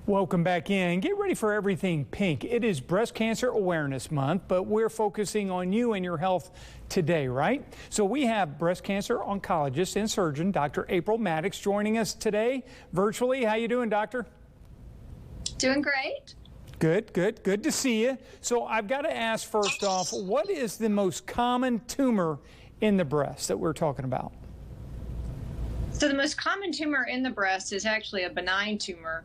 Welcome back in. Get ready for everything pink. It is Breast Cancer Awareness Month, but we're focusing on you and your health today, right? So we have breast cancer oncologist and surgeon, Dr. April Maddox, joining us today virtually. How you doing, doctor? Doing great. Good to see you. So I've got to ask first off, what is the most common tumor in the breast that we're talking about? So the most common tumor in the breast is actually a benign tumor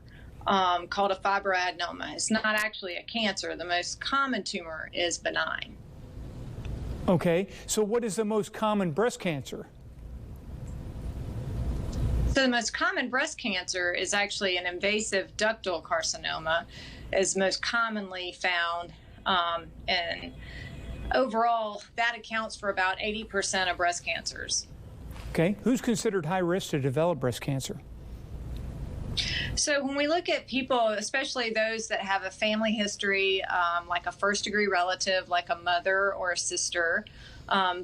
called a fibroadenoma. It's not actually a cancer. The most common tumor is benign. Okay, so what is the most common breast cancer? So the most common breast cancer is actually an invasive ductal carcinoma, is most commonly found, and overall that accounts for about 80% of breast cancers. Okay, who's considered high risk to develop breast cancer? So when we look at people, especially those that have a family history, like a first-degree relative, like a mother or a sister,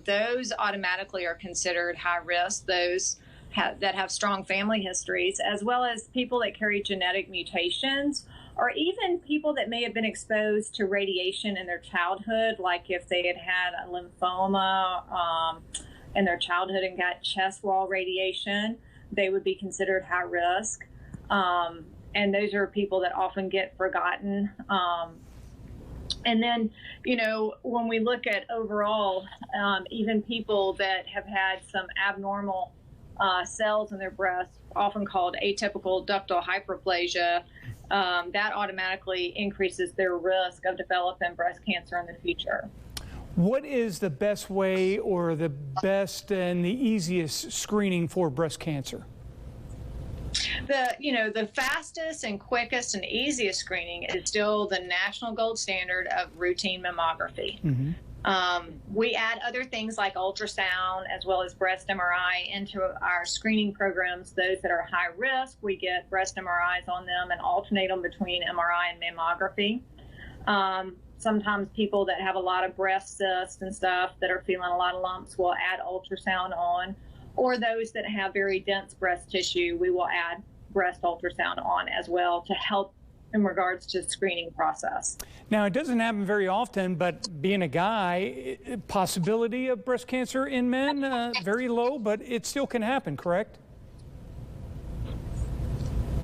those automatically are considered high risk. Those that have strong family histories, as well as people that carry genetic mutations, or even people that may have been exposed to radiation in their childhood, like if they had had a lymphoma in their childhood and got chest wall radiation, they would be considered high risk. And those are people that often get forgotten. And then, you know, when we look at overall, even people that have had some abnormal cells in their breast, often called atypical ductal hyperplasia, that automatically increases their risk of developing breast cancer in the future. What is the best way or the best and the easiest screening for breast cancer? The fastest and quickest and easiest screening is still the national gold standard of routine mammography. Mm-hmm. We add other things like ultrasound as well as breast MRI into our screening programs. Those that are high risk, we get breast MRIs on them and alternate them between MRI and mammography. Sometimes people that have a lot of breast cysts and stuff that are feeling a lot of lumps will add ultrasound on. Or those that have very dense breast tissue, we will add breast ultrasound on as well to help in regards to the screening process. Now, it doesn't happen very often, but being a guy, possibility of breast cancer in men, very low, but it still can happen, correct?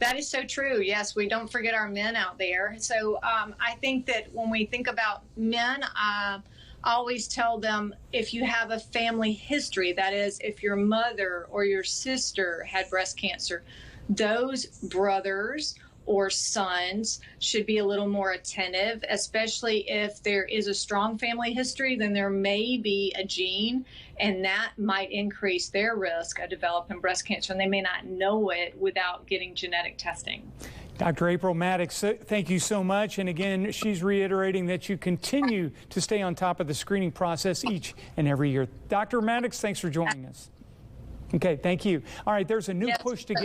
That is so true. Yes, we don't forget our men out there. So I think that when we think about men, I always tell them, if you have a family history, that is, if your mother or your sister had breast cancer, those brothers or sons should be a little more attentive, especially if there is a strong family history, then there may be a gene, and that might increase their risk of developing breast cancer, and they may not know it without getting genetic testing. Dr. April Maddox, thank you so much. And again, she's reiterating that you continue to stay on top of the screening process each and every year. Dr. Maddox, thanks for joining us. Okay, thank you. All right, there's a new push to get